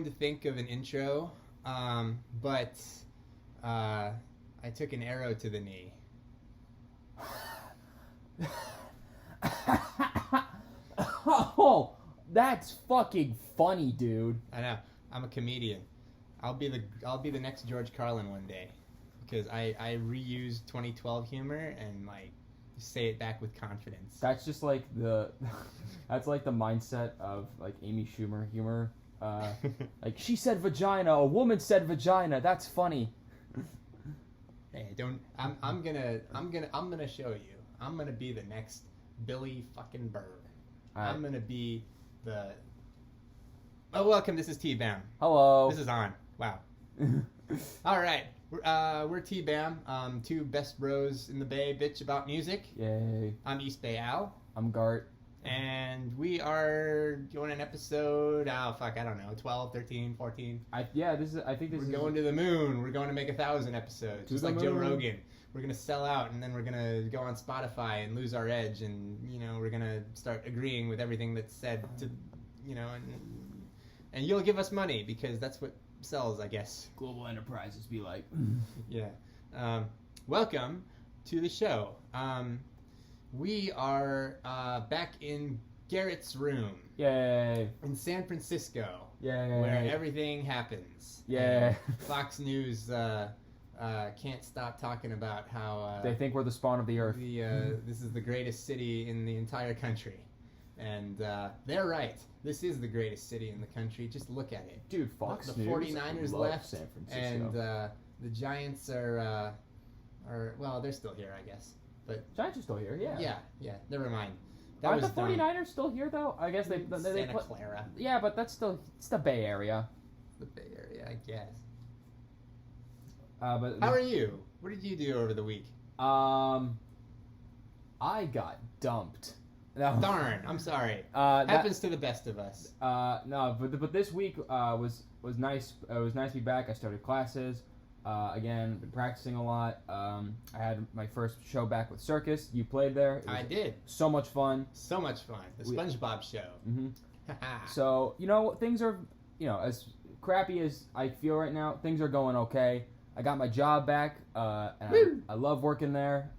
to think of an intro, but I took an arrow to the knee. Oh, that's fucking funny, dude. I know. I'm a comedian. I'll be the next George Carlin one day, because I reuse 2012 humor and like say it back with confidence. That's just like that's like the mindset of like Amy Schumer humor. Like she said vagina, a woman said vagina. That's funny. Hey, don't. I'm gonna show you. I'm gonna be the next Billy fucking Burr. I'm gonna be the. Oh, welcome. This is TBBAM. Hello. This is on. Wow. All right. We're TBBAM. Two best bros in the Bay bitch about music. Yay. I'm East Bay Al. I'm Gart. And we are doing an episode, I don't know, 12, 13, 14. I think this We're is... going to the moon. We're going to make 1,000 episodes. Just like Joe Rogan. We're going to sell out, and then we're going to go on Spotify and lose our edge, and, we're going to start agreeing with everything that's said to, and you'll give us money, because that's what sells, I guess. Global enterprises be like... Yeah. Welcome to the show. We are back in Garrett's room. Yay. In San Francisco. Yay. Where everything happens. Yay. Fox News can't stop talking about how... they think we're the spawn of the earth. This is the greatest city in the entire country. And they're right. This is the greatest city in the country. Just look at it. Dude, Fox the News 49ers left. San Francisco. And the Giants are, well, they're still here, I guess. But Giants are still here, yeah. Yeah. Never mind. Aren't the 49ers still here, though? I guess they Santa Clara. Yeah, but that's still... It's the Bay Area. The Bay Area, I guess. But how are you? What did you do over the week? I got dumped. No. Darn, I'm sorry. Happens to the best of us. No, but this week was nice. It was nice to be back. I started classes. Again, been practicing a lot. I had my first show back with Circus. You played there. I did. So much fun. So much fun. The SpongeBob show. Mm-hmm. So, things are, as crappy as I feel right now, things are going okay. I got my job back, and I love working there.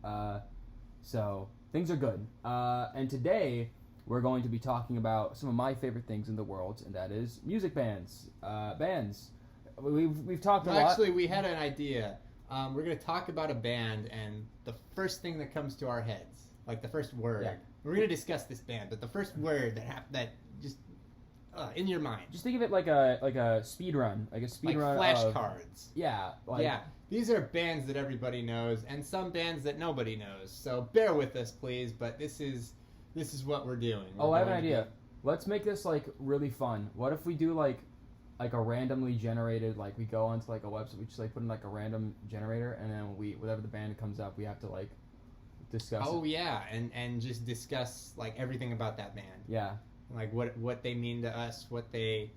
So, things are good. And today, we're going to be talking about some of my favorite things in the world, and that is music bands. Bands. We've talked a lot. Actually, we had an idea. We're going to talk about a band, and the first thing that comes to our heads, like the first word, we're going to discuss this band, but the first word that just in your mind. Just think of it like a speed run, like flashcards. Yeah. These are bands that everybody knows, and some bands that nobody knows. So bear with us, please. But this is what we're doing. I have an idea. Let's make this like really fun. What if we do like a randomly generated, like we go onto like a website, we just like put in like a random generator, and then whatever the band comes up, we have to like discuss. Oh yeah, and just discuss like everything about that band. Yeah. Like what they mean to us, what they've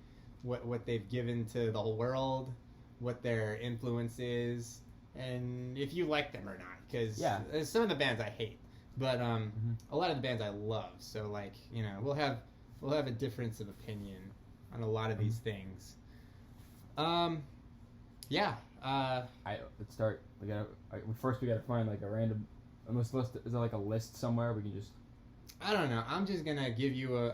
given to the whole world, what their influence is, and if you like them or not. Because some of the bands I hate, but a lot of the bands I love. So like we'll have a difference of opinion on a lot of these things. Let's start. We gotta find like a random. List. Is there like a list somewhere we can just? I don't know. I'm just gonna give you a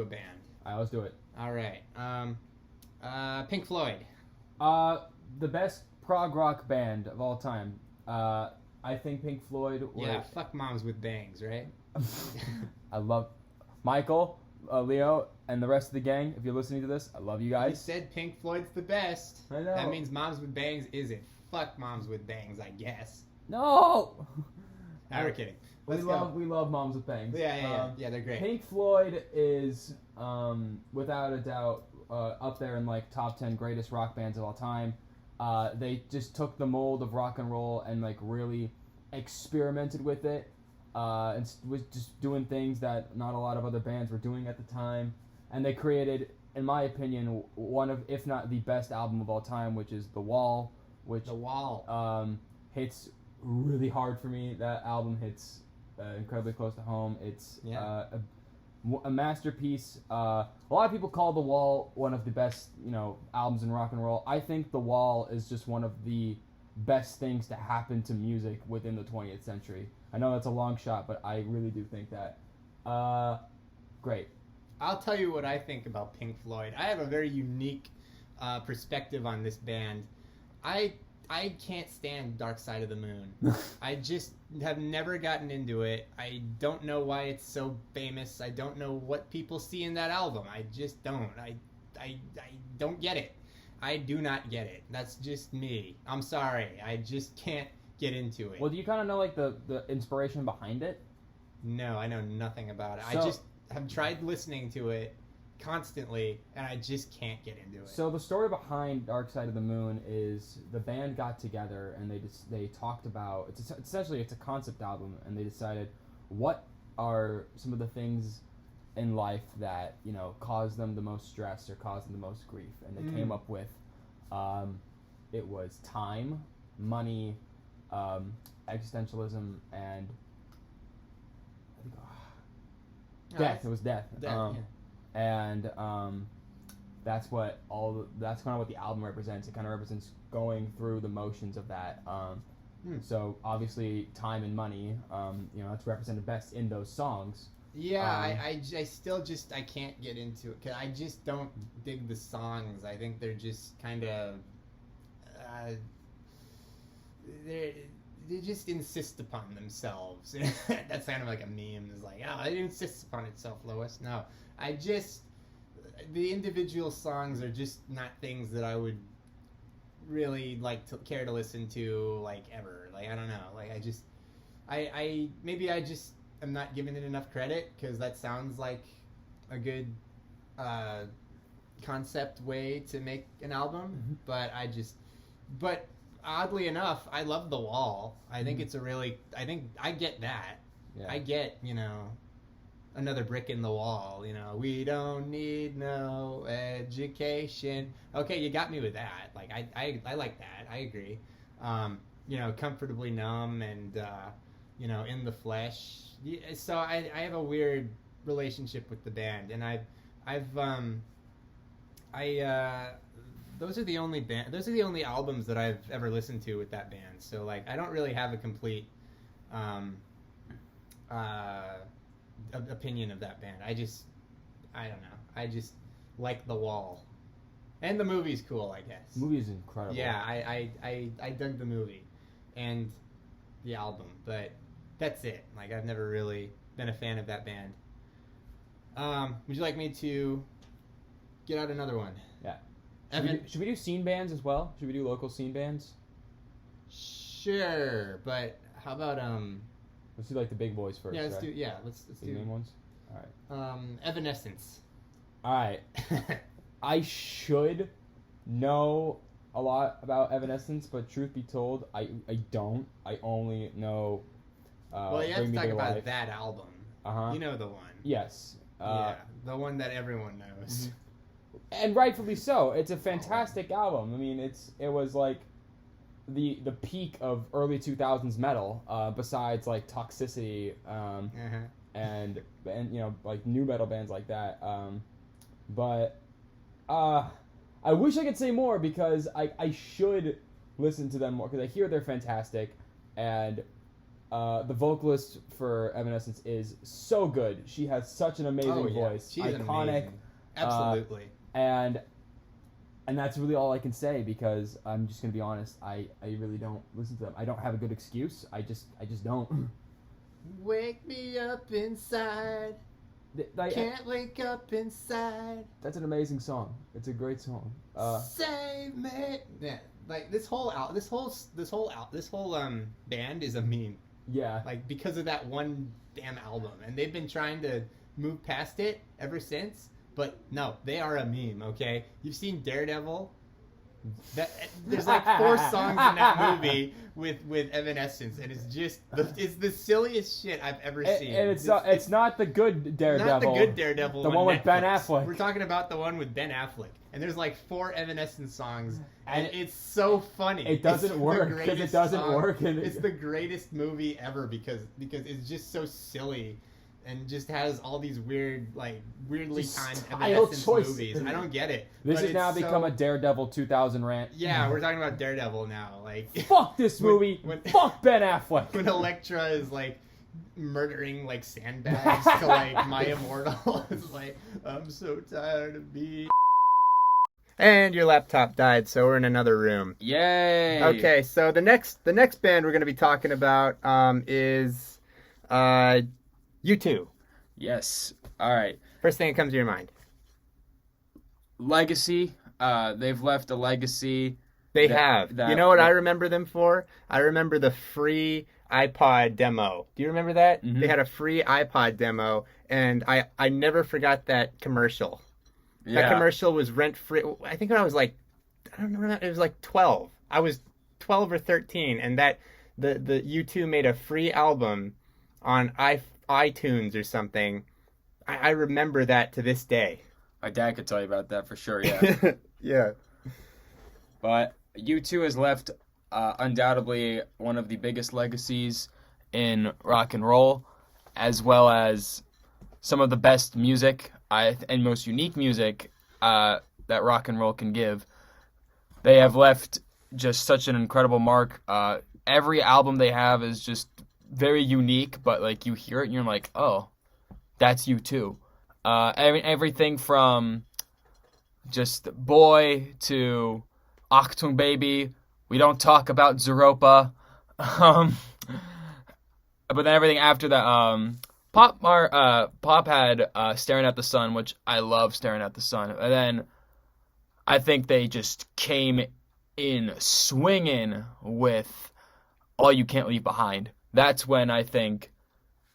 band. All right, let's do it. All right. Pink Floyd. The best prog rock band of all time. I think Pink Floyd. Fuck moms with bangs, right? I love Michael, Leo, and the rest of the gang. If you're listening to this, I love you guys. You said Pink Floyd's the best. I know. That means moms with bangs isn't. Fuck moms with bangs, I guess. No. We're kidding. We love moms with bangs. Yeah, they're great. Pink Floyd is without a doubt up there in like top 10 greatest rock bands of all time. They just took the mold of rock and roll and like really experimented with it, and was just doing things that not a lot of other bands were doing at the time. And they created, in my opinion, one of, if not the best album of all time, which is The Wall, which hits really hard for me. That album hits incredibly close to home. It's a masterpiece. A lot of people call The Wall one of the best, albums in rock and roll. I think The Wall is just one of the best things to happen to music within the 20th century. I know that's a long shot, but I really do think that. Great. I'll tell you what I think about Pink Floyd. I have a very unique perspective on this band. I can't stand Dark Side of the Moon. I just have never gotten into it. I don't know why it's so famous. I don't know what people see in that album. I just don't. I don't get it. I do not get it. That's just me. I'm sorry. I just can't get into it. Well, do you kind of know like the inspiration behind it? No, I know nothing about it. So, I just have tried listening to it constantly, and I just can't get into it. So the story behind Dark Side of the Moon is the band got together and they talked about it's a concept album, and they decided what are some of the things in life that cause them the most stress or cause them the most grief, and they came up with it was time, money, existentialism, and death. It was death. And that's kind of what the album represents. It kind of represents going through the motions of that. So obviously, time and money, that's represented best in those songs. Yeah, I still I can't get into it because I just don't dig the songs. I think they're just kind of they just insist upon themselves. That sounded like a meme. It's like, oh, it insists upon itself, Lois. No, the individual songs are just not things that I would really care to listen to, ever. I don't know. Maybe I just am not giving it enough credit because that sounds like a good concept way to make an album. Mm-hmm. But oddly enough, I love The Wall. I think it's I get that. Yeah. I get, another brick in the wall, we don't need no education. Okay, you got me with that. I like that. I agree. Comfortably numb and, in the flesh. So I have a weird relationship with the band, and those are the only albums that I've ever listened to with that band. So I don't really have a complete opinion of that band. I don't know. I just like The Wall, and the movie's cool. I guess the movie's incredible. Yeah, I dug the movie and the album, but that's it. I've never really been a fan of that band. Would you like me to get out another one? Yeah. Should we do scene bands as well? Should we do local scene bands? Sure, but how about let's do the big boys first. Yeah, let's right? do. Yeah, let's the do main ones. All right. Evanescence. All right. I should know a lot about Evanescence, but truth be told, I don't. I only know. Well, you have to talk about that album. Uh-huh. You know the one. Yes. Yeah, the one that everyone knows. And rightfully so. It's a fantastic album. I mean, it was the peak of early 2000s metal, besides Toxicity, and new metal bands like that. But I wish I could say more because I should listen to them more because I hear they're fantastic, and the vocalist for Evanescence is so good. She has such an amazing voice. She's iconic. Amazing. Absolutely. And that's really all I can say because I'm just gonna be honest. I really don't listen to them. I don't have a good excuse. I just don't. Wake me up inside. Can't wake up inside. That's an amazing song. It's a great song. Save me. Yeah, this whole band is a meme. Yeah. Because of that one damn album, and they've been trying to move past it ever since. But no, they are a meme, okay? You've seen Daredevil? There's 4 songs in that movie with Evanescence, and it's the silliest shit I've ever seen. And it's not the good Daredevil. Not the good Daredevil. The one with Netflix. Ben Affleck. We're talking about the one with Ben Affleck, and there's 4 Evanescence songs, and it's so funny. It doesn't work because it doesn't work. It's the greatest movie ever because it's just so silly. and just has all these weirdly timed style Evanescence choices. movies. I don't get it. This but has it's now become a Daredevil 2000 rant. Yeah, we're talking about Daredevil now. Like, fuck this movie. Fuck Ben Affleck. When Elektra is like murdering like sandbags to like My Immortal, it's like, I'm so tired of being. And your laptop died, so we're in another room. Yay! Okay, so the next band we're going to be talking about is U2. Yes. All right. First thing that comes to your mind. Legacy. They've left a legacy. They have. You know what I remember them for? I remember the free iPod demo. Do you remember that? Mm-hmm. They had a free iPod demo, and I never forgot that commercial. Yeah. That commercial was rent-free. I think when I was like, I don't know, it was like 12. I was 12 or 13, and that the U2 made a free album on iTunes or something. I remember that to this day. My dad could tell you about that for sure, yeah. Yeah. But U2 has left undoubtedly one of the biggest legacies in rock and roll, as well as some of the best music and most unique music that rock and roll can give. They have left just such an incredible mark. Every album they have is just very unique, but like you hear it and you're like, oh, that's U2. Everything from just Boy to Achtung Baby. We don't talk about Zeropa. But then everything after that, Pop had Staring at the Sun, which I love Staring at the Sun. And then I think they just came in swinging with All You Can't Leave Behind. That's when I think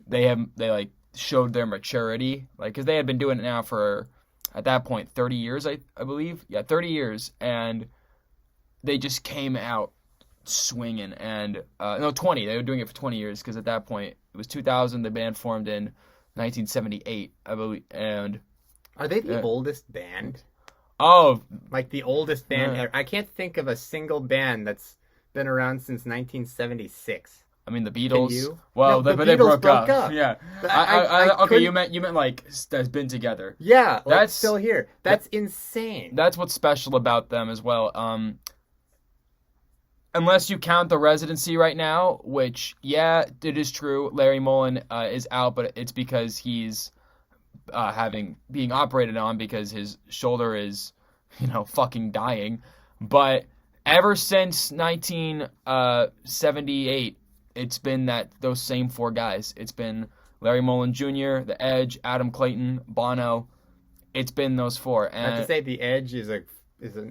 they like showed their maturity, like, because they had been doing it now for, at that point, 30 years, I believe. Yeah, 30 years, and they just came out swinging. And no, 20. They were doing it for 20 years, because at that point it was 2000. The band formed in 1978, I believe. And are they the oldest band? Oh, like the oldest band ever. I can't think of a single band that's been around since 1976. I mean, the Beatles. Can you? Well, no, but they broke up. Yeah. Okay, you meant like that's been together. Yeah, that's still here. That's insane. That's what's special about them as well. Unless you count the residency right now, which, yeah, it is true. Larry Mullen is out, but it's because he's being operated on because his shoulder is, fucking dying. But ever since 1978, it's been those same four guys. It's been Larry Mullen Jr., The Edge, Adam Clayton, Bono. It's been those four. And I have to say, The Edge is an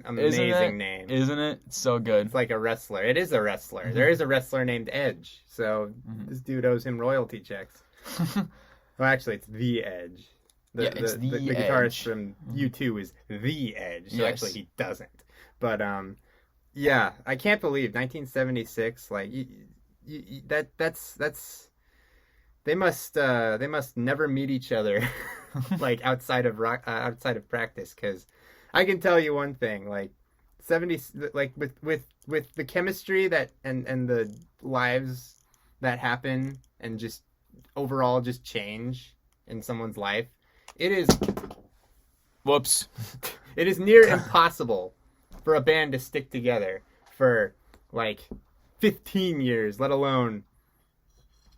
amazing name. Isn't it? It's so good. It's like a wrestler. It is a wrestler. Mm-hmm. There is a wrestler named Edge. So this dude owes him royalty checks. Well, actually, it's The Edge. The guitarist from U2 is The Edge. So actually, he doesn't. But yeah, I can't believe 1976. Like that's they must never meet each other like outside of practice, because I can tell you one thing, like 70, like with the chemistry that and the lives that happen and just overall just change in someone's life, it is near impossible for a band to stick together for like 15 years, let alone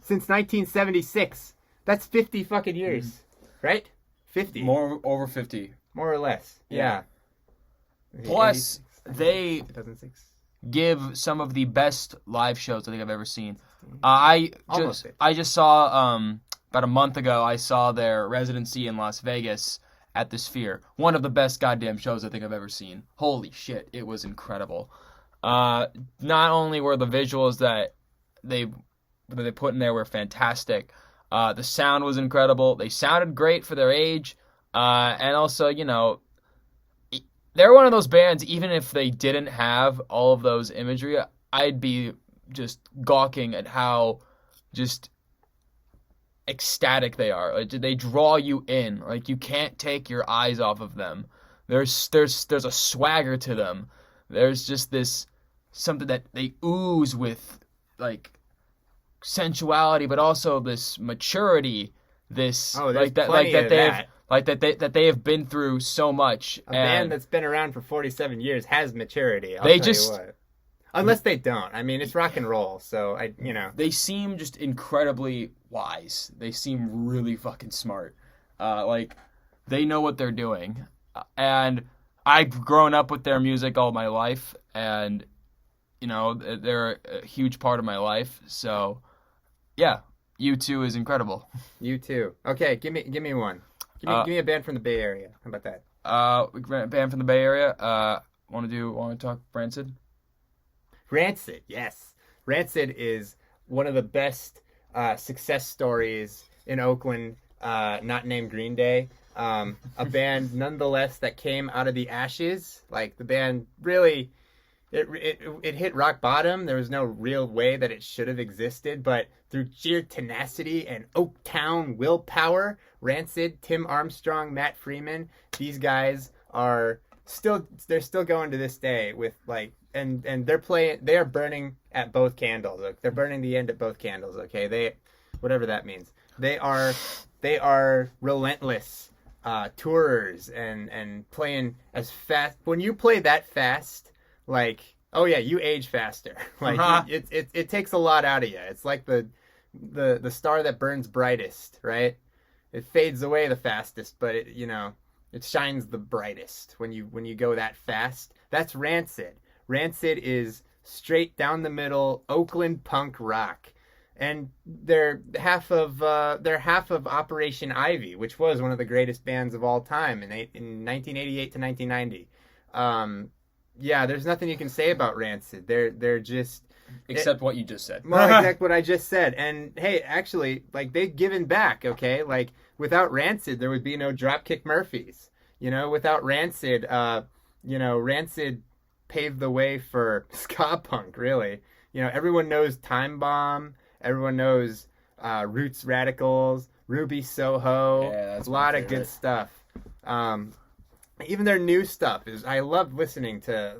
since 1976. That's 50 fucking years, right? 50. Over 50. More or less. Yeah. Plus, they 2006. give some of the best live shows I think I've ever seen. I just saw, about a month ago, I saw their residency in Las Vegas at the Sphere. One of the best goddamn shows I think I've ever seen. Holy shit, it was incredible. Not only were the visuals that they put in there were fantastic, the sound was incredible. They sounded great for their age, and also, they're one of those bands, even if they didn't have all of those imagery, I'd be just gawking at how just ecstatic they are. Like, they draw you in. Like, you can't take your eyes off of them. There's a swagger to them. There's just this something that they ooze with, like, sensuality, but also this maturity this like that they have been through so much. A band that's been around for 47 years has maturity. I'll tell you what. Unless they don't. I mean, it's rock and roll, so They seem just incredibly wise. They seem really fucking smart. Like they know what they're doing. And I've grown up with their music all my life, and they're a huge part of my life. So, yeah, U2 is incredible. U2. Okay, give me one. Give me a band from the Bay Area. How about that? A band from the Bay Area. Want to talk Rancid? Rancid, yes. Rancid is one of the best success stories in Oakland, not named Green Day. A band nonetheless that came out of the ashes. Like the band really, it hit rock bottom. There was no real way that it should have existed, but through sheer tenacity and Oaktown willpower, Rancid, Tim Armstrong, Matt Freeman, these guys are still going to this day with like, and they are burning at both candles. They're burning the end at both candles. Okay, whatever that means. They are relentless tourers and playing as fast. When you play that fast, like, oh yeah, you age faster. Like it takes a lot out of you. It's like the star that burns brightest, right? It fades away the fastest, but it shines the brightest when you go that fast. That's Rancid. Rancid is straight down the middle Oakland punk rock. And they're half of Operation Ivy, which was one of the greatest bands of all time in 1988 to 1990. Yeah, there's nothing you can say about Rancid. They're just except what you just said. Well, exactly what I just said. And hey, actually, like they've given back. Okay, like without Rancid, there would be no Dropkick Murphys. Without Rancid, Rancid paved the way for ska punk. Really, everyone knows Time Bomb. Everyone knows Roots Radicals, Ruby Soho, yeah, a lot of good stuff. Even their new stuff I love listening to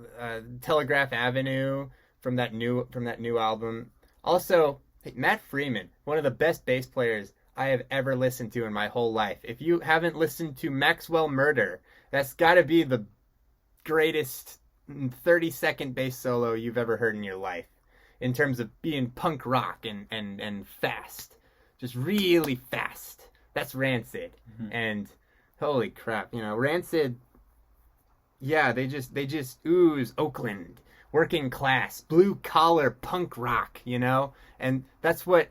Telegraph Avenue from that new album. Also, Matt Freeman, one of the best bass players I have ever listened to in my whole life. If you haven't listened to Maxwell Murder, that's got to be the greatest 30-second bass solo you've ever heard in your life. In terms of being punk rock and fast. Just really fast. That's Rancid. Mm-hmm. And holy crap, Rancid, yeah, they just ooze Oakland, working class, blue collar punk rock, And that's what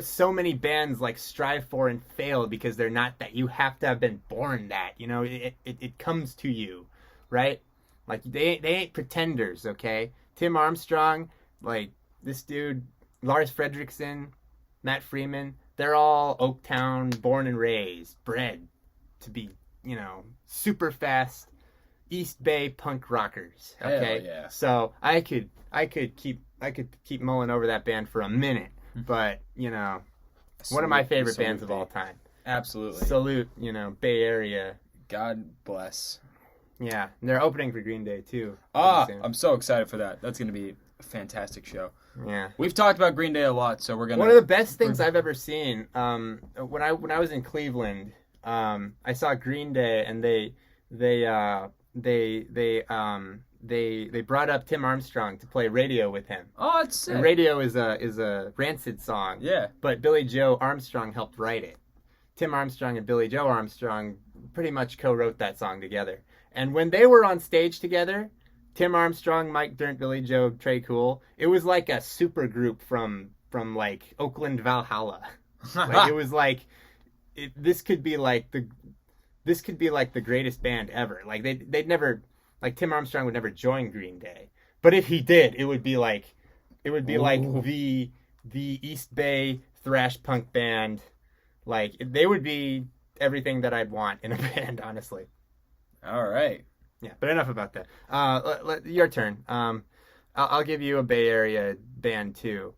so many bands like strive for and fail because they're not that. You have to have been born that, it comes to you, right? Like they ain't pretenders, okay? Tim Armstrong, like this dude, Lars Fredriksson, Matt Freeman, they're all Oaktown, born and raised, bred to be, super fast East Bay punk rockers. Okay, hell yeah. So I could keep mulling over that band for a minute, but one of my favorite bands of all time. Absolutely. Salute, Bay Area. God bless. Yeah, and they're opening for Green Day too. I'm so excited for that. That's gonna be a fantastic show. Yeah, we've talked about Green Day a lot, so we're gonna. One of the best things I've ever seen. When I was in Cleveland, I saw Green Day, and they brought up Tim Armstrong to play Radio with him. Oh, it's sick. And Radio is a Rancid song. Yeah, but Billy Joe Armstrong helped write it. Tim Armstrong and Billy Joe Armstrong pretty much co-wrote that song together. And when they were on stage together, Tim Armstrong, Mike Dirnt, Billy Joe, Trey Cool, it was like a super group from like Oakland Valhalla. Like it was like this could be like the greatest band ever. Like they'd never, like Tim Armstrong would never join Green Day, but if he did, it would be like the East Bay thrash punk band. Like they would be everything that I'd want in a band, honestly. All right. Yeah, but enough about that. Your turn. I'll give you a Bay Area band too.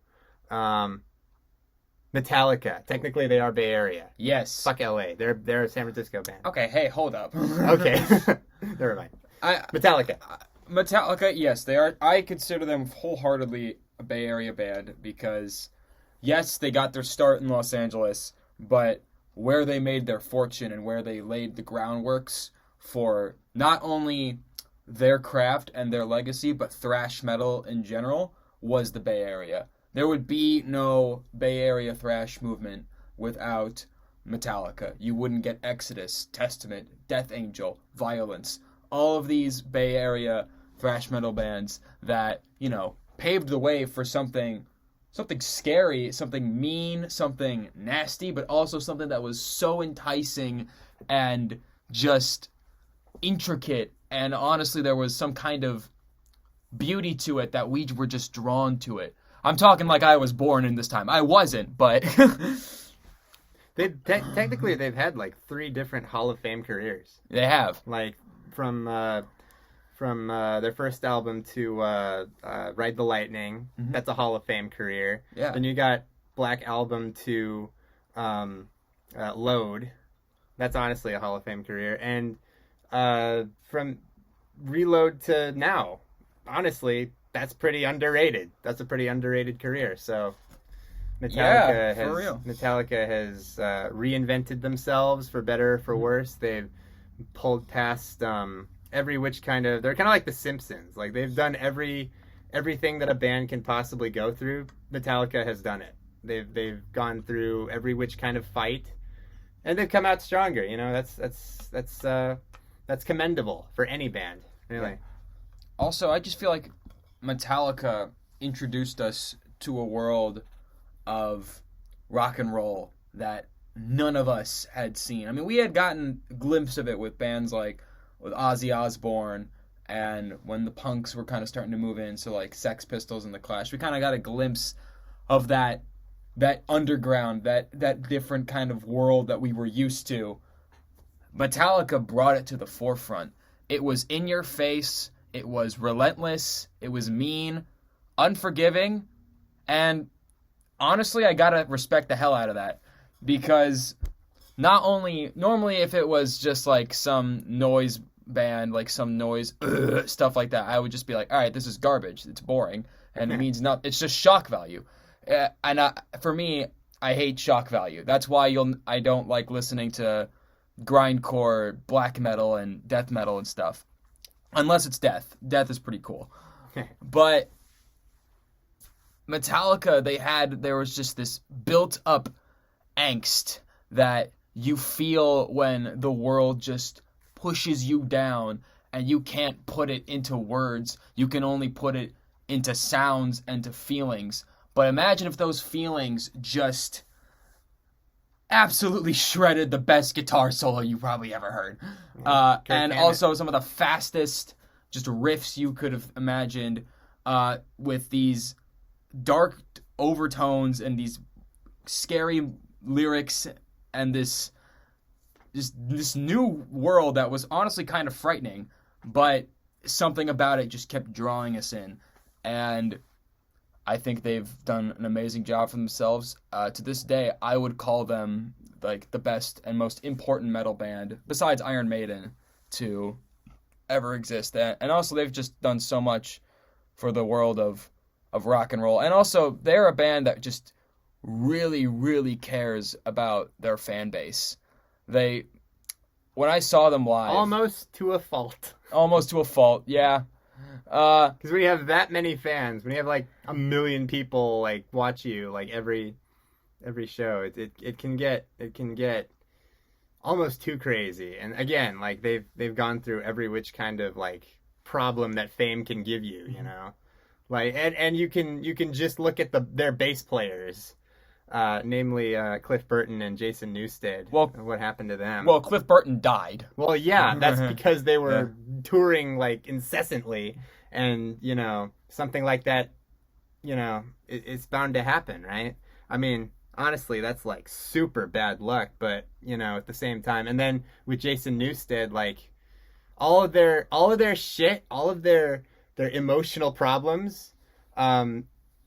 Metallica. Technically, they are Bay Area. Yes. Fuck LA. They're a San Francisco band. Okay. Hey, hold up. Okay. Never mind. Metallica. Metallica. Yes, they are. I consider them wholeheartedly a Bay Area band because, yes, they got their start in Los Angeles, but where they made their fortune and where they laid the groundworks for not only their craft and their legacy, but thrash metal in general, was the Bay Area. There would be no Bay Area thrash movement without Metallica. You wouldn't get Exodus, Testament, Death Angel, Violence, all of these Bay Area thrash metal bands that, you know, paved the way for something scary, something mean, something nasty, but also something that was so enticing and just intricate. And honestly, there was some kind of beauty to it that we were just drawn to it. I'm talking like I was born in this time. I wasn't, but... Technically, they've had like 3 different Hall of Fame careers. They have. Like, from their first album to Ride the Lightning. Mm-hmm. That's a Hall of Fame career. Yeah. Then you got Black Album to Load. That's honestly a Hall of Fame career. And from Reload to now, honestly, that's pretty underrated. That's a pretty underrated career. So Metallica has reinvented themselves for better or for worse. They've pulled past every which kind of... They're kind of like the Simpsons. Like, they've done everything that a band can possibly go through. Metallica has done it. They've gone through every which kind of fight, and they've come out stronger. You know, that's commendable for any band, really. Yeah. Also, I just feel like Metallica introduced us to a world of rock and roll that none of us had seen. I mean, we had gotten a glimpse of it with bands like with Ozzy Osbourne, and when the punks were kind of starting to move in, so like Sex Pistols and The Clash, we kind of got a glimpse of that underground, that different kind of world that we were used to. Metallica brought it to the forefront. It was in your face, it was relentless, it was mean, unforgiving, and honestly, I gotta respect the hell out of that, because not only, normally if it was just like some noise band, like some noise stuff like that, I would just be like, all right, this is garbage, it's boring, and it means nothing, it's just shock value. For me, I hate shock value. That's why I don't like listening to grindcore, black metal, and death metal and stuff, unless it's death. Death is pretty cool. But Metallica, there was just this built-up angst that you feel when the world just pushes you down and you can't put it into words. You can only put it into sounds and to feelings. But imagine if those feelings just absolutely shredded the best guitar solo you probably ever heard. And also some of the fastest just riffs you could have imagined, with these dark overtones and these scary lyrics and this new world that was honestly kind of frightening, but something about it just kept drawing us in. And I think they've done an amazing job for themselves. To this day, I would call them like the best and most important metal band, besides Iron Maiden, to ever exist. And also, they've just done so much for the world of rock and roll. And also, they're a band that just really, really cares about their fan base. When I saw them live... Almost to a fault, yeah. Because when you have that many fans, when you have like 1 million people like watch you like every show, it can get almost too crazy. And again, like they've gone through every which kind of like problem that fame can give you, you know, like and you can just look at their bass players, namely Cliff Burton and Jason Newsted. Well, what happened to them? Well, Cliff Burton died. Well, yeah, that's because they were touring like incessantly, and you know, something like that, you know, it's bound to happen, right? I mean, honestly, that's like super bad luck, but you know, at the same time, and then with Jason Newsted, like all of their shit, all of their emotional problems,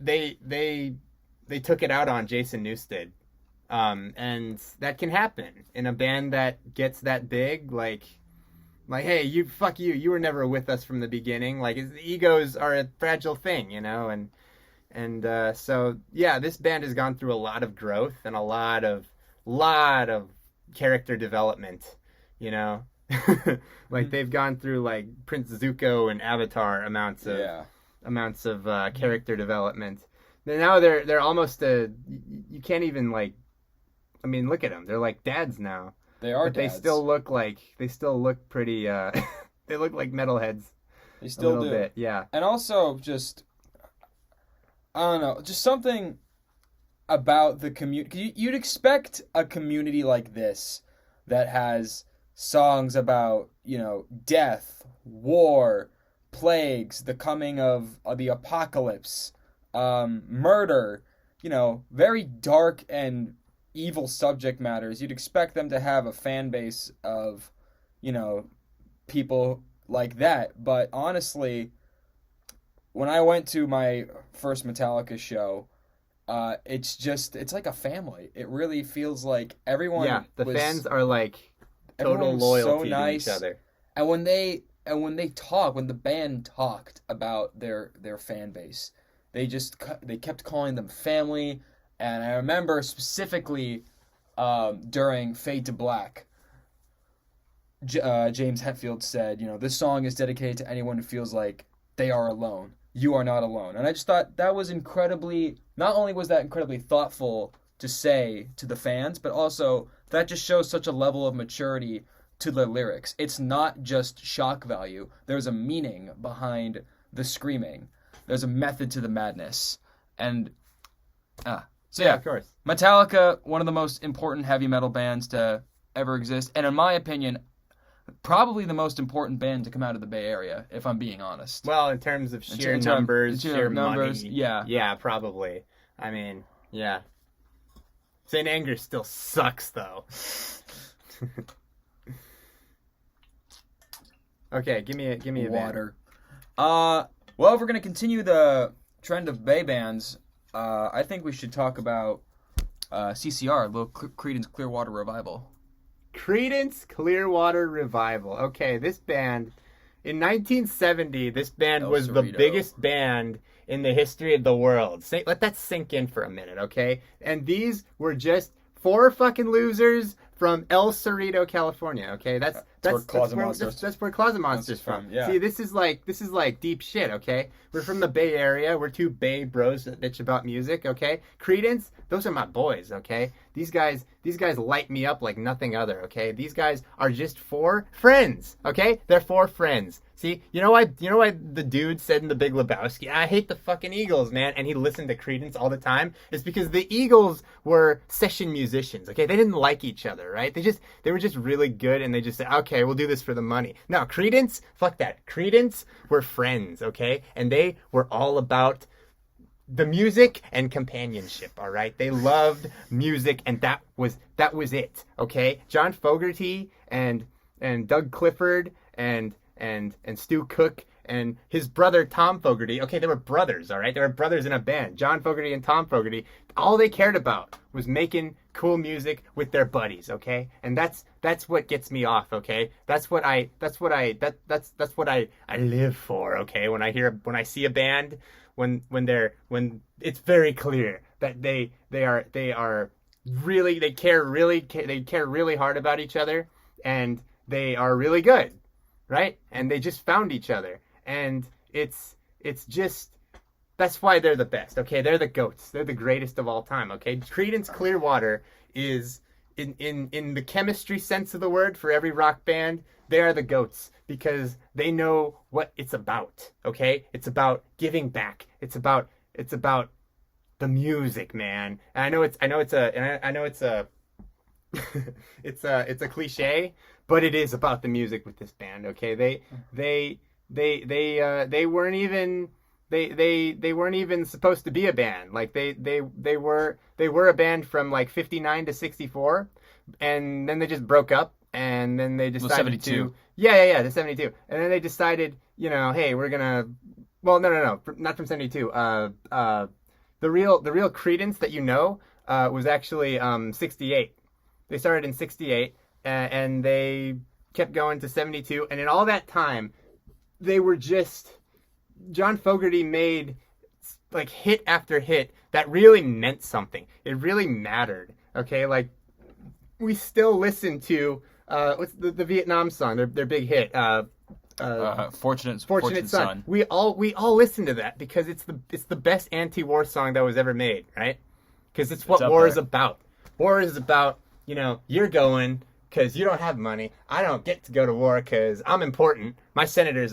they took it out on Jason Newsted. And that can happen in a band that gets that big, like, hey, you were never with us from the beginning. Like, egos are a fragile thing, you know, and so, yeah, this band has gone through a lot of growth and a lot of character development, you know. Like they've gone through like Prince Zuko and Avatar amounts of character development. Now they're almost you can't even like, I mean, look at them. They're like dads now. They are but dads. They still look pretty they look like metalheads. They still do. Bit, yeah. And also just, I don't know, just something about the community. You'd expect a community like this that has songs about, you know, death, war, plagues, the coming of the apocalypse, murder, you know, very dark and evil subject matters. You'd expect them to have a fan base of, you know, people like that. But honestly, when I went to my first Metallica show, it's like a family. It really feels like everyone. Yeah, the fans are like total loyalty to each other. And when the band talked about their fan base, they kept calling them family. And I remember specifically during Fade to Black, James Hetfield said, you know, this song is dedicated to anyone who feels like they are alone. You are not alone. And I just thought that was not only was that incredibly thoughtful to say to the fans, but also that just shows such a level of maturity to the lyrics. It's not just shock value. There's a meaning behind the screaming. There's a method to the madness. And, so yeah, of course. Metallica, one of the most important heavy metal bands to ever exist. And in my opinion, probably the most important band to come out of the Bay Area, if I'm being honest. Well, in terms of sheer numbers, money. Yeah. Yeah, probably. I mean, yeah. St. Anger still sucks, though. Okay, give me a water. Well, if we're gonna continue the trend of Bay bands, I think we should talk about CCR, a little Creedence Clearwater Revival. Creedence Clearwater Revival. Okay, this band, in 1970, this band was the biggest band in the history of the world. Let that sink in for a minute, okay? And these were just 4 fucking losers from El Cerrito, California. Okay, that's where Closet Monster's from. Yeah. See, this is like deep shit. Okay, we're from the Bay Area. We're 2 Bay bros that bitch about music. Okay, Creedence, those are my boys. Okay, these guys light me up like nothing other. Okay, these guys are just 4 friends. Okay, they're 4 friends. See, you know why the dude said in The Big Lebowski, I hate the fucking Eagles, man, and he listened to Creedence all the time? It's because the Eagles were session musicians, okay? They didn't like each other, right? They were just really good, and they just said, okay, we'll do this for the money. No, Creedence, fuck that. Creedence were friends, okay? And they were all about the music and companionship, all right? They loved music, and that was it, okay? John Fogerty and Doug Clifford and Stu Cook and his brother Tom Fogerty. Okay, they were brothers, all right? They were brothers in a band. John Fogerty and Tom Fogerty. All they cared about was making cool music with their buddies, okay? And that's what gets me off, okay? That's what I live for, okay? When I see a band, when it's very clear that they care really hard about each other, and they are really good. Right? And they just found each other. And it's just, that's why they're the best, okay? They're the GOATs. They're the greatest of all time, okay? Creedence Clearwater is, in the chemistry sense of the word, for every rock band, they are the GOATs because they know what it's about, okay? It's about giving back. It's about the music, man. And I know it's a it's a cliche, but it is about the music with this band. Okay, they weren't even supposed to be a band. Like they were a band from like 59 to 64, and then they just broke up, and then they decided to the 72, and then they decided, you know, hey, we're gonna, well, no, not from 72. The real Creedence that you know was actually 68. They started in 68, and they kept going to 72. And in all that time, they were just... John Fogerty made, like, hit after hit that really meant something. It really mattered, okay? Like, we still listen to what's the Vietnam song, their big hit, Fortunate Son. We all listen to that because it's the best anti-war song that was ever made, right? Because it's what war is about. War is about, you're going because you don't have money. I don't get to go to war because I'm important. My senator's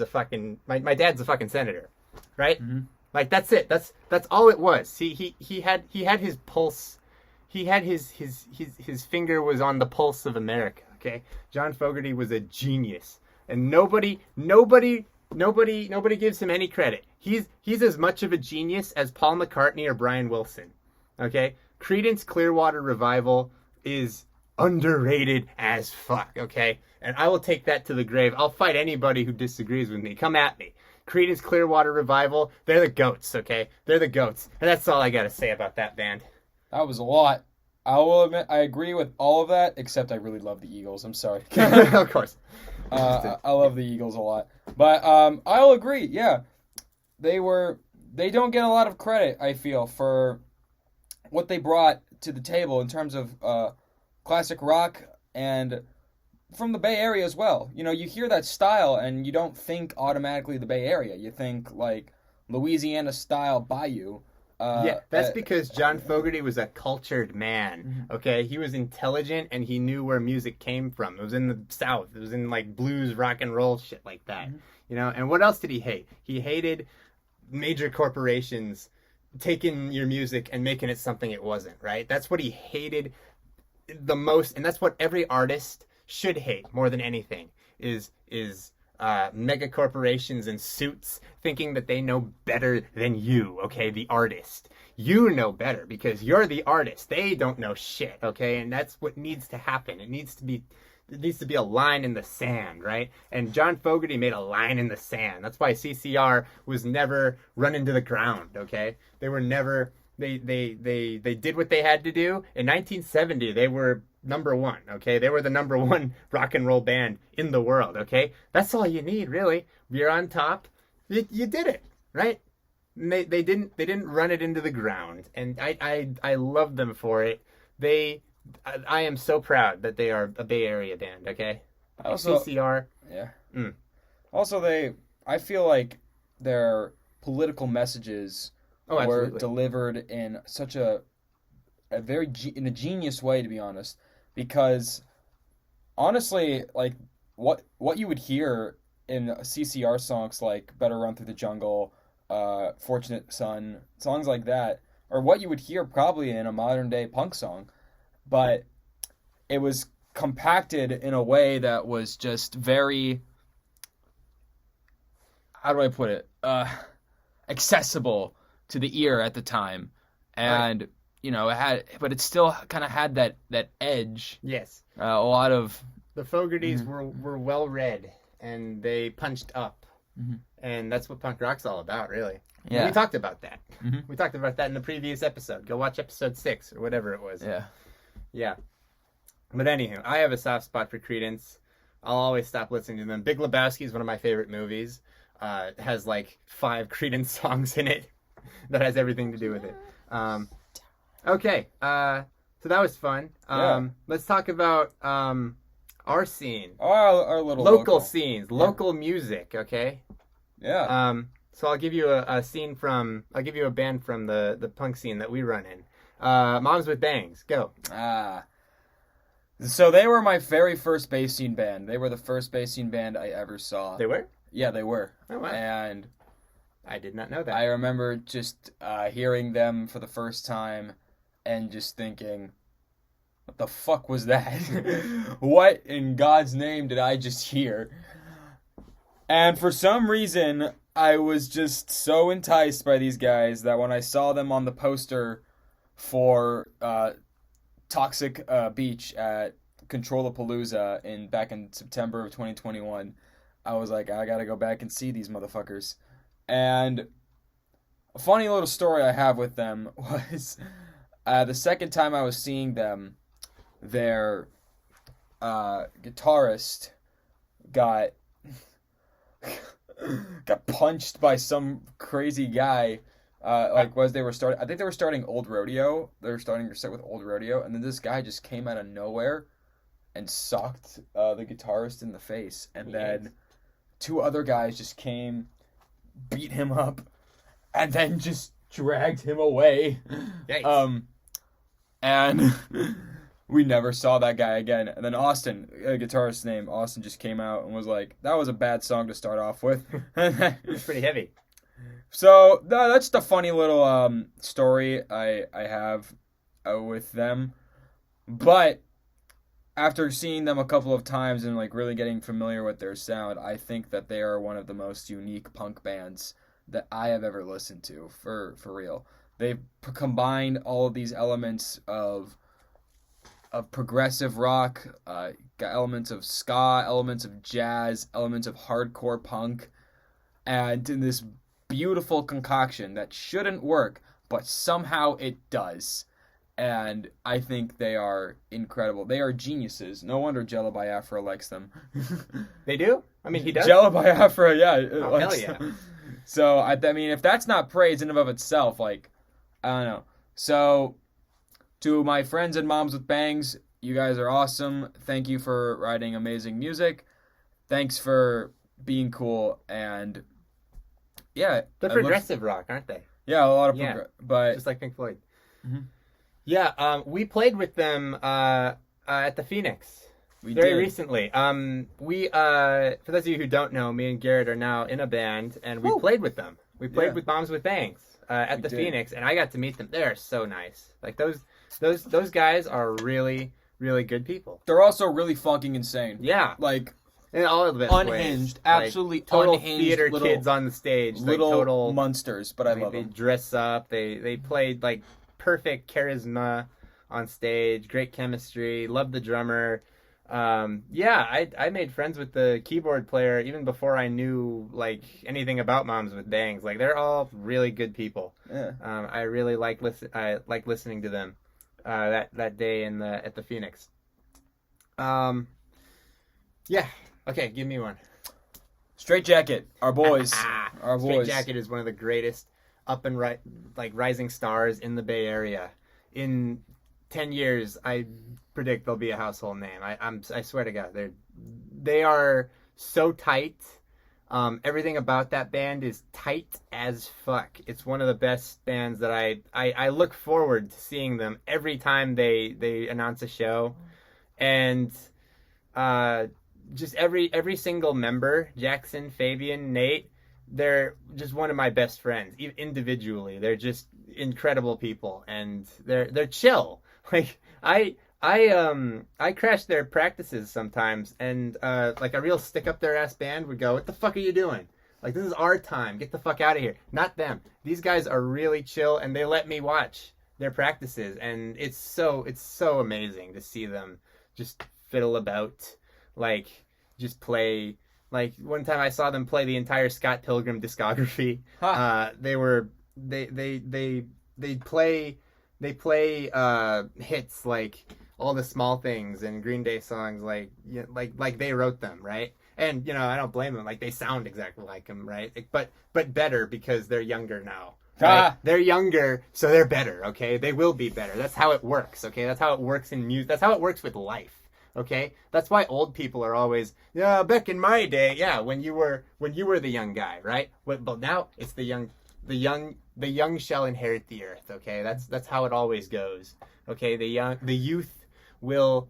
my dad's a fucking senator, right? Mm-hmm. Like that's it. That's all it was. He had his pulse. He had his finger was on the pulse of America. Okay, John Fogerty was a genius, and nobody gives him any credit. He's as much of a genius as Paul McCartney or Brian Wilson. Okay, Creedence Clearwater Revival is underrated as fuck. Okay, and I will take that to the grave. I'll fight anybody who disagrees with me. Come at me. Creedence Clearwater Revival, they're the goats. Okay, they're the goats, and that's all I gotta say about that band. That was a lot. I will admit, I agree with all of that, except I really love the Eagles. I'm sorry. Of course. I love the Eagles a lot. But I'll agree, yeah. They don't get a lot of credit, I feel, for what they brought to the table in terms of classic rock and from the Bay Area as well. You hear that style and you don't think automatically the Bay Area. You think, like, Louisiana-style Bayou. That's because John Fogerty was a cultured man, okay? He was intelligent, and he knew where music came from. It was in the South. It was in, like, blues, rock and roll, shit like that, And what else did he hate? He hated major corporations taking your music and making it something it wasn't, right? That's what he hated the most, and that's what every artist should hate more than anything, is mega corporations in suits thinking that they know better than you, okay? The artist. You know better because you're the artist. They don't know shit, okay? And that's what needs to happen. It needs to be a line in the sand, right? And John Fogerty made a line in the sand. That's why CCR was never run into the ground, okay? They were never they did what they had to do. In 1970, they were number one, okay? They were the number one rock and roll band in the world, okay? That's all you need, really. You're on top. You did it, right? And they didn't run it into the ground, and I love them for it. I am so proud that they are a Bay Area band, okay? Also, CCR. Yeah. Also, I feel like their political messages were delivered in such a very in a genius way, to be honest. Because honestly, like what you would hear in CCR songs like "Better Run Through the Jungle," "Fortunate Son," songs like that, or what you would hear probably in a modern day punk song, but it was compacted in a way that was just very, how do I put it, accessible to the ear at the time, and. Right. It still kind of had that edge. Yes. A lot of the Fogertys were well read, and they punched up, and that's what punk rock's all about, really. Yeah. And we talked about that. We talked about that in the previous episode. Go watch episode 6 or whatever it was. Yeah. Yeah. But anywho, I have a soft spot for Creedence. I'll always stop listening to them. Big Lebowski is one of my favorite movies. It has like 5 Creedence songs in it that has everything to do with it. Okay, so that was fun. Let's talk about our scene. Our little local scenes, local music, okay? Yeah. So I'll give you a band from the punk scene that we run in. Moms with Bangs, go. So they were my very first bass scene band. They were the first bass scene band I ever saw. They were? Yeah, they were. Oh, wow. And I did not know that. I remember just hearing them for the first time and just thinking, what the fuck was that? What in God's name did I just hear? And for some reason, I was just so enticed by these guys that when I saw them on the poster for Toxic Beach at Control-A-Palooza back in September of 2021, I was like, I gotta go back and see these motherfuckers. And a funny little story I have with them was the second time I was seeing them, their guitarist got punched by some crazy guy. I think they were starting Old Rodeo. They were starting their set with Old Rodeo, and then this guy just came out of nowhere and socked the guitarist in the face. And then 2 other guys just came, beat him up, and then just dragged him away. Yikes. And we never saw that guy again. And then Austin, a guitarist's name, Austin just came out and was like, that was a bad song to start off with. It's pretty heavy. So that's the funny little story I have with them. But after seeing them a couple of times and like really getting familiar with their sound, I think that they are one of the most unique punk bands that I have ever listened to, for real. They've combined all of these elements of progressive rock, got elements of ska, elements of jazz, elements of hardcore punk, and in this beautiful concoction that shouldn't work, but somehow it does. And I think they are incredible. They are geniuses. No wonder Jello Biafra likes them. They do? I mean, he does? Jello Biafra, yeah. Oh, hell yeah. Them. So, I mean, if that's not praise in and of itself, like, I don't know. So, to my friends and moms with bangs, you guys are awesome. Thank you for writing amazing music. Thanks for being cool. And, yeah. They're progressive rock, aren't they? Yeah, a lot of but just like Pink Floyd. Mm-hmm. Yeah, we played with them at the Phoenix very recently. We for those of you who don't know, me and Garrett are now in a band, and we played with them. We played with Moms with Bangs at the Phoenix, and I got to meet them. They're so nice. Like those guys are really, really good people. They're also really fucking insane. Yeah, like in all of the best unhinged, ways. absolutely like, total unhinged theater little kids on the stage, little like, total monsters. But I love them. them. They dress up. They played like perfect charisma on stage, great chemistry, loved the drummer. I made friends with the keyboard player even before I knew like anything about Moms with Bangs. Like they're all really good people. Yeah. I really like listening to them that day at the Phoenix. Yeah. Okay, give me one. Straight Jacket, our boys. Our boys. Straight Jacket is one of the greatest up and rising stars in the Bay Area. In 10 years, I predict they'll be a household name. I swear to God, they are so tight. Everything about that band is tight as fuck. It's one of the best bands that I look forward to seeing them every time they announce a show, and just every single member, Jackson, Fabian, Nate, they're just one of my best friends. Individually, they're just incredible people, and they're chill. Like I crash their practices sometimes, and like a real stick up their ass band would go, "What the fuck are you doing? Like this is our time. Get the fuck out of here." Not them. These guys are really chill, and they let me watch their practices, and it's so amazing to see them just fiddle about, like just play. Like one time I saw them play the entire Scott Pilgrim discography. Huh. They play hits like All the Small Things and Green Day songs like they wrote them, right? And I don't blame them. Like they sound exactly like them, right? But better because they're younger now. Right? They're younger, so they're better. Okay, they will be better. That's how it works. Okay, that's how it works in music. That's how it works with life. Okay, that's why old people are always, back in my day, when you were the young guy, right? But now it's the young shall inherit the earth. Okay, that's how it always goes. Okay, the youth will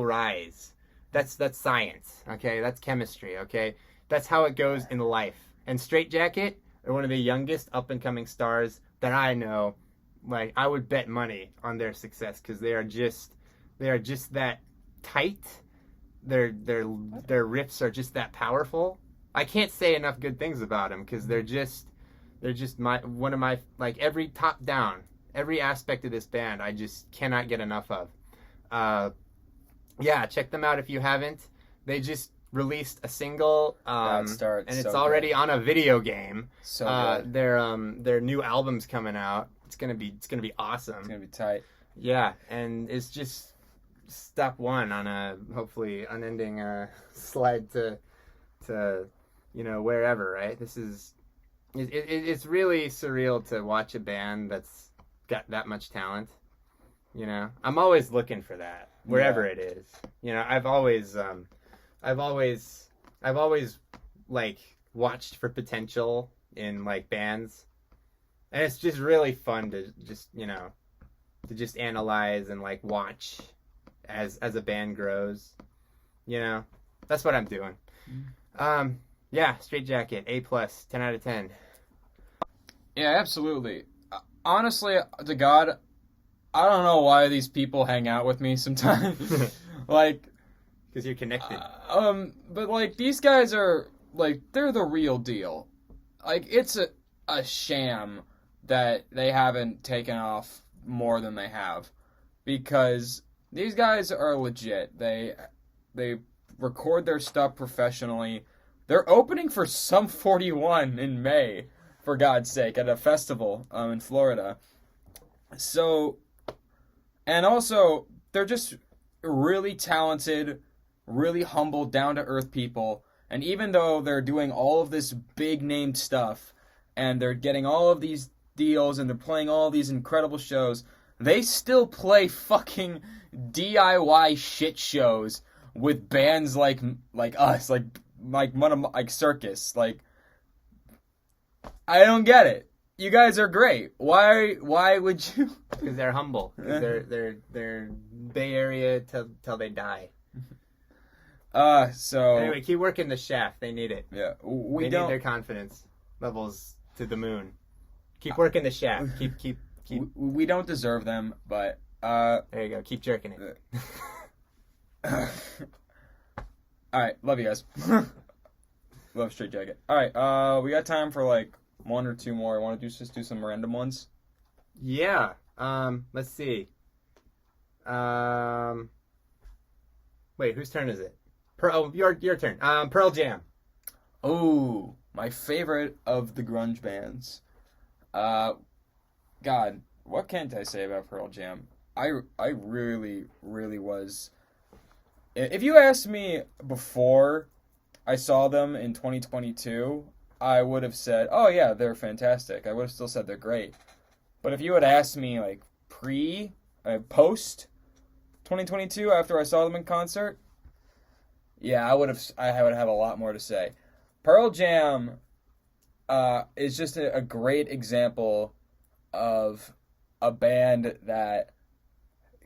rise. That's science. Okay, that's chemistry. Okay, that's how it goes in life. And Straight Jacket are one of the youngest up and coming stars that I know. Like I would bet money on their success because they are just that tight. Their riffs are just that powerful. I can't say enough good things about them because they're just one of my, like, every top down, every aspect of this band I just cannot get enough of. Check them out if you haven't. They just released a single, and it's already on a video game. So good. Their new album's coming out. It's gonna be awesome. It's gonna be tight. Yeah, and it's just step one on a hopefully unending slide to wherever, right? This is it's really surreal to watch a band that's got that much talent You know, I'm always looking for that wherever it is. You know, I've always like watched for potential in like bands, and it's just really fun to just analyze and like watch as a band grows. You know, that's what I'm doing. Yeah, Straight Jacket, A+, 10 out of 10. Yeah, absolutely. Honestly, to God, I don't know why these people hang out with me sometimes. Like, because you're connected. But like these guys are like they're the real deal. Like it's a sham that they haven't taken off more than they have, because these guys are legit. They record their stuff professionally. They're opening for Sum 41 in May, for God's sake, at a festival in Florida. So, and also, they're just really talented, really humble, down-to-earth people. And even though they're doing all of this big-named stuff, and they're getting all of these deals, and they're playing all these incredible shows, they still play fucking DIY shit shows with bands like us, like Circus. Like, I don't get it. You guys are great. Why would you? Because they're humble. They're Bay Area till they die. So anyway, keep working the shaft. They need it. Yeah, they need their confidence levels to the moon. Keep working the shaft. Keep. We don't deserve them, but there you go. Keep jerking it. All right, love you guys. Love Straight Jacket. All right, we got time for like one or two more. I want to just do some random ones. Yeah. Let's see. Wait, whose turn is it? Your turn. Pearl Jam. Oh, my favorite of the grunge bands. God, what can't I say about Pearl Jam? I really, really was. If you asked me before I saw them in 2022, I would have said, oh yeah, they're fantastic. I would have still said they're great. But if you had asked me like post 2022 after I saw them in concert, yeah, I would have a lot more to say. Pearl Jam is just a great example of a band that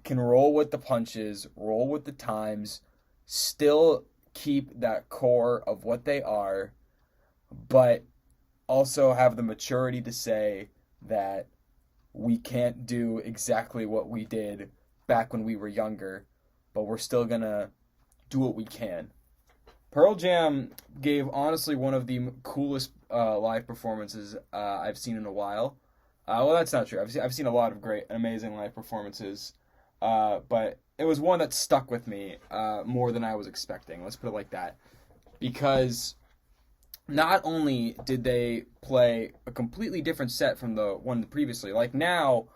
can roll with the punches, roll with the times, still keep that core of what they are, but also have the maturity to say that we can't do exactly what we did back when we were younger, but we're still gonna do what we can. Pearl Jam gave honestly one of the coolest live performances I've seen in a while. Well, that's not true. I've seen a lot of great and amazing live performances, but it was one that stuck with me more than I was expecting. Let's put it like that. Because not only did they play a completely different set from the one previously, like now,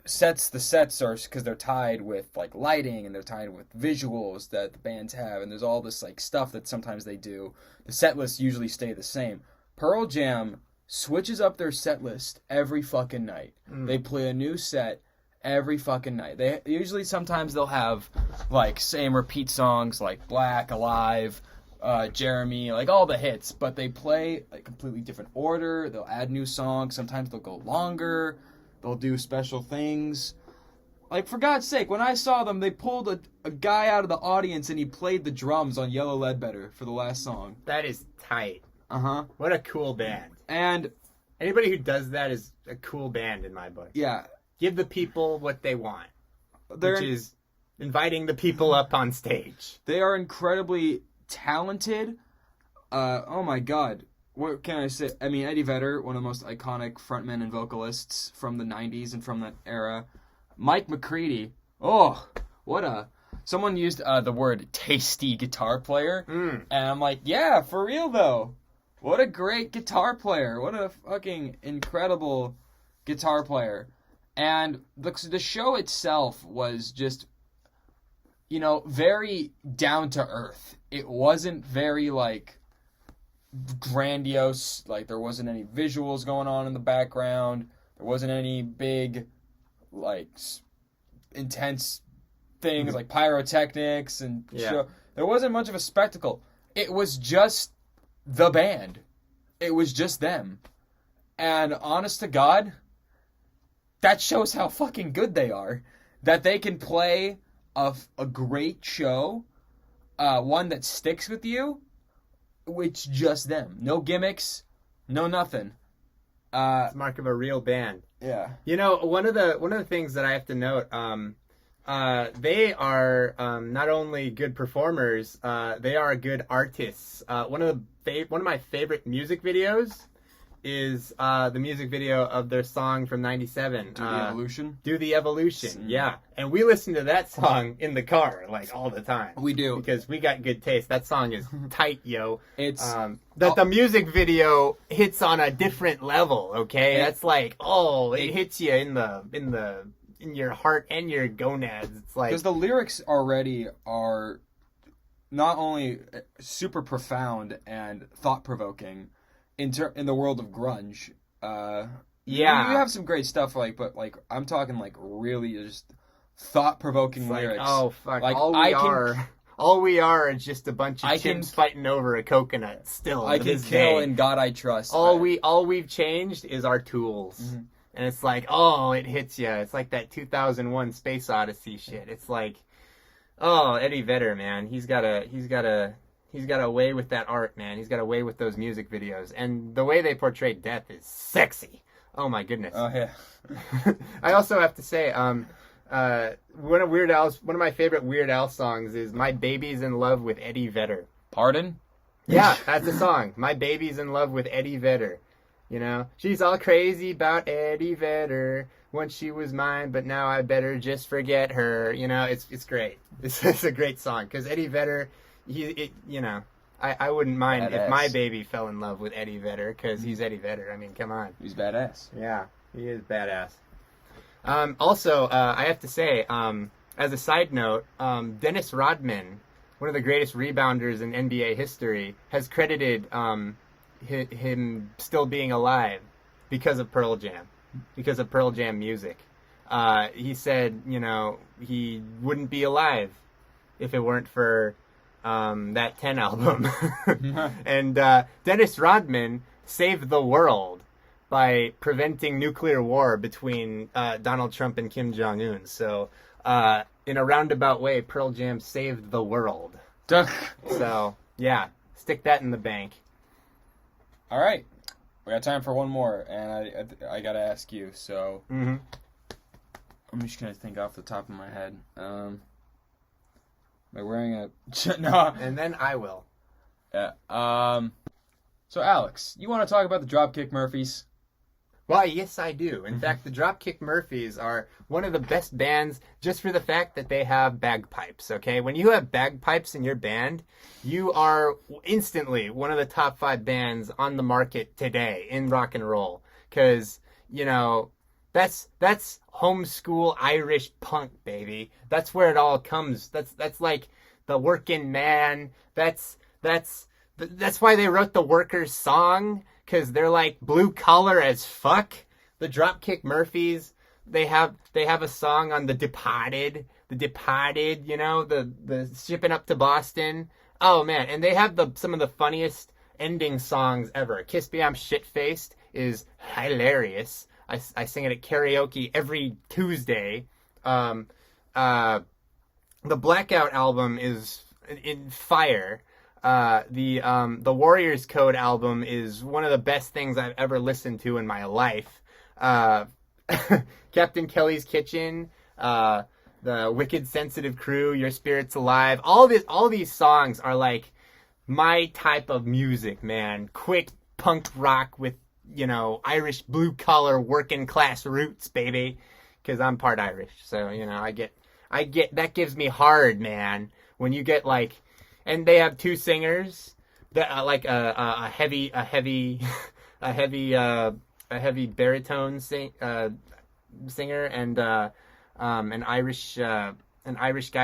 the sets are because they're tied with like lighting and they're tied with visuals that the bands have, and there's all this like stuff that sometimes they do. The set lists usually stay the same. Pearl Jam switches up their set list every fucking night. They play a new set every fucking night. They usually sometimes they'll have like same repeat songs like Black, Alive, Jeremy, like all the hits, but they play a completely different order. They'll add new songs. Sometimes they'll go longer. They'll do special things. Like, for God's sake, when I saw them, they pulled a guy out of the audience and he played the drums on Yellow Ledbetter for the last song. That is tight. Uh-huh. What a cool band. And anybody who does that is a cool band in my book. Yeah. Give the people what they want, which is inviting the people up on stage. They are incredibly talented. Oh my God. What can I say? I mean, Eddie Vedder, one of the most iconic frontmen and vocalists from the 90s and from that era. Mike McCready. Oh, someone used the word tasty guitar player. And I'm like, yeah, for real though. What a great guitar player. What a fucking incredible guitar player. And the show itself was just, very down to earth. It wasn't very, grandiose. Like, there wasn't any visuals going on in the background. There wasn't any big, intense things like pyrotechnics and show. There wasn't much of a spectacle. It was just the band. It was just them. And honest to God, that shows how fucking good they are. That they can play a great show, one that sticks with you, which just them. No gimmicks, no nothing. It's the mark of a real band. Yeah. You know, one of the things that I have to note, they are not only good performers, they are good artists. One of my favorite music videos is the music video of their song from '97. Do the Evolution? Do the Evolution, yeah. And we listen to that song in the car, like, all the time. We do. Because we got good taste. That song is tight, yo. It's... the music video hits on a different level, okay? That's like, it hits you in your heart and your gonads. It's like... Because the lyrics already are not only super profound and thought-provoking, in the world of grunge, you have some great stuff, but I'm talking really just thought-provoking lyrics. Oh fuck! Like, all we are is just a bunch of chimps fighting over a coconut. Still, I can kill in God I trust. All we've changed is our tools, and it's like, it hits you. It's like that 2001 Space Odyssey shit. It's like, Eddie Vedder, man, he's got a way with that art, man. He's got a way with those music videos. And the way they portray death is sexy. Oh, my goodness. Oh, yeah. I also have to say, one of my favorite Weird Al songs is My Baby's in Love with Eddie Vedder. Pardon? Yeah, that's the song. My Baby's in Love with Eddie Vedder. You know? She's all crazy about Eddie Vedder. Once she was mine, but now I better just forget her. You know, it's great. It's a great song. Because Eddie Vedder... I wouldn't mind if my baby fell in love with Eddie Vedder, because he's Eddie Vedder. I mean, come on. He's badass. Yeah, he is badass. Also, I have to say, as a side note, Dennis Rodman, one of the greatest rebounders in NBA history, has credited him still being alive because of Pearl Jam music. He said, he wouldn't be alive if it weren't for... that 10 album. And Dennis Rodman saved the world by preventing nuclear war between Donald Trump and Kim Jong-un. So, in a roundabout way, Pearl Jam saved the world. So, yeah, stick that in the bank. All right. We got time for one more, and I got to ask you, so... I'm just going to think off the top of my head. Am I wearing a... No. And then I will. Yeah. So, Alex, you want to talk about the Dropkick Murphys? Why, yes, I do. In fact, the Dropkick Murphys are one of the best bands just for the fact that they have bagpipes, okay? When you have bagpipes in your band, you are instantly one of the top 5 bands on the market today in rock and roll. Because, that's homeschool Irish punk, baby. That's where it all comes. That's like the working man. That's why they wrote the Workers song, because they're like blue collar as fuck. The Dropkick Murphys, they have a song on The Departed, the Shipping Up to Boston. Oh man, and they have some of the funniest ending songs ever. Kiss Me I'm Shit-Faced is hilarious. I sing it at karaoke every Tuesday. The Blackout album is in fire. The Warriors Code album is one of the best things I've ever listened to in my life. Captain Kelly's Kitchen, the Wicked Sensitive Crew, Your Spirit's Alive. All these songs are like my type of music, man. Quick punk rock with Irish blue collar working class roots, baby. Because I'm part Irish, so I get that gives me hard, man. When you get and they have 2 singers that a heavy baritone singer and an Irish guy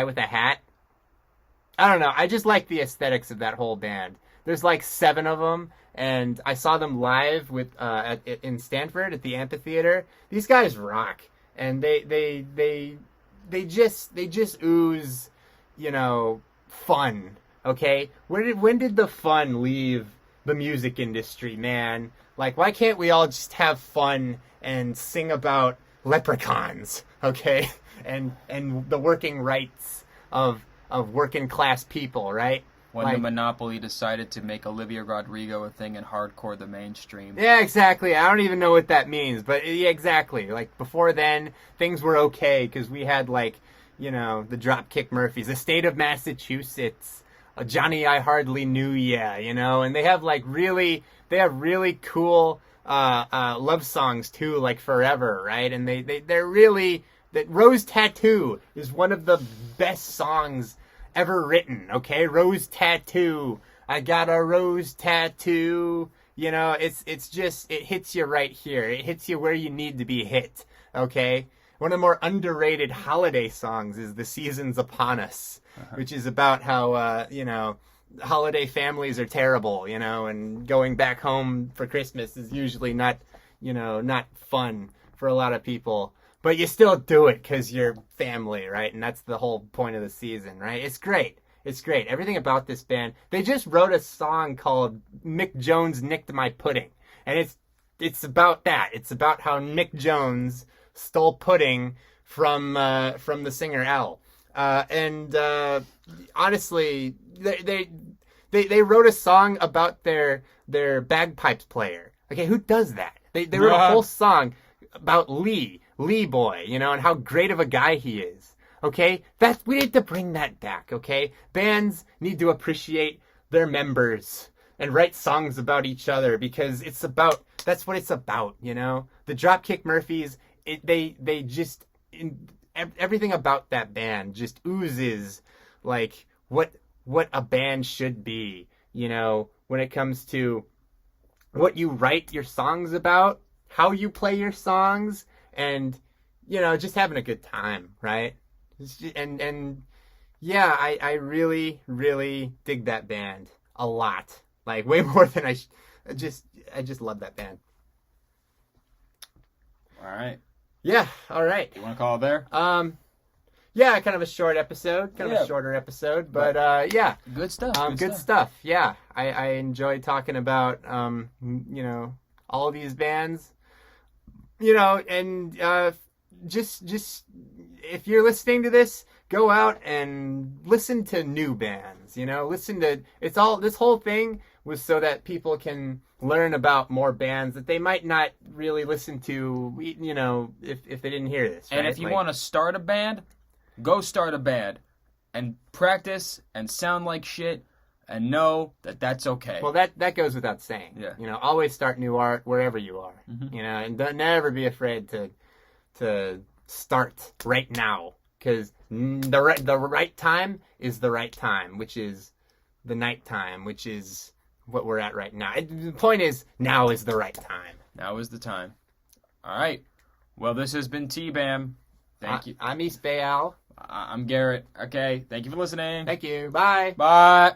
with a hat. I don't know. I just like the aesthetics of that whole band. There's 7 of them. And I saw them live in Stanford at the amphitheater. These guys rock, and they they just ooze, fun. Okay, when did the fun leave the music industry, man? Like, why can't we all just have fun and sing about leprechauns, okay, and the working rights of working class people, right? When the Monopoly decided to make Olivia Rodrigo a thing and hardcore the mainstream. Yeah, exactly. I don't even know what that means, but yeah, exactly. Like, before then, things were okay, because we had, like, the Dropkick Murphys, the state of Massachusetts, Johnny I Hardly Knew Ya, and they have, like, really cool love songs, too, like Forever, right? And they're really... That Rose Tattoo is one of the best songs ever written, okay? Rose Tattoo. I got a rose tattoo. It's just, it hits you right here. It hits you where you need to be hit, okay? One of the more underrated holiday songs is The Season's Upon Us, which is about how, holiday families are terrible, and going back home for Christmas is usually not fun for a lot of people. But you still do it because you're family, right? And that's the whole point of the season, right? It's great. It's great. Everything about this band. They just wrote a song called Mick Jones Nicked My Pudding. And it's about that. It's about how Mick Jones stole pudding from the singer Al. Honestly, they wrote a song about their bagpipes player. Okay, who does that? They wrote a whole song about Lee Boy, and how great of a guy he is. Okay? We need to bring that back, okay? Bands need to appreciate their members and write songs about each other, because that's what it's about, The Dropkick Murphys, everything about that band just oozes like what a band should be, when it comes to what you write your songs about, how you play your songs, and just having a good time, right? I really, really dig that band a lot, like way more than I just love that band. All right. Yeah. All right. You want to call it there? Yeah, kind of a short episode, a shorter episode, but yeah. Good stuff. Good stuff. Yeah, I enjoy talking about all of these bands. And just if you're listening to this, go out and listen to new bands. Listen to this whole thing was so that people can learn about more bands that they might not really listen to. If they didn't hear this. Right? And if you want to start a band, go start a band and practice and sound like shit. And know that that's okay. Well, that goes without saying. Yeah. Always start new art wherever you are. Mm-hmm. And don't never be afraid to start right now, because the right time is the right time, which is the night time, which is what we're at right now. The point is, now is the right time. Now is the time. All right. Well, this has been TBBAM. Thank you. I'm East Bay Al. I'm Garrett. Okay. Thank you for listening. Thank you. Bye. Bye.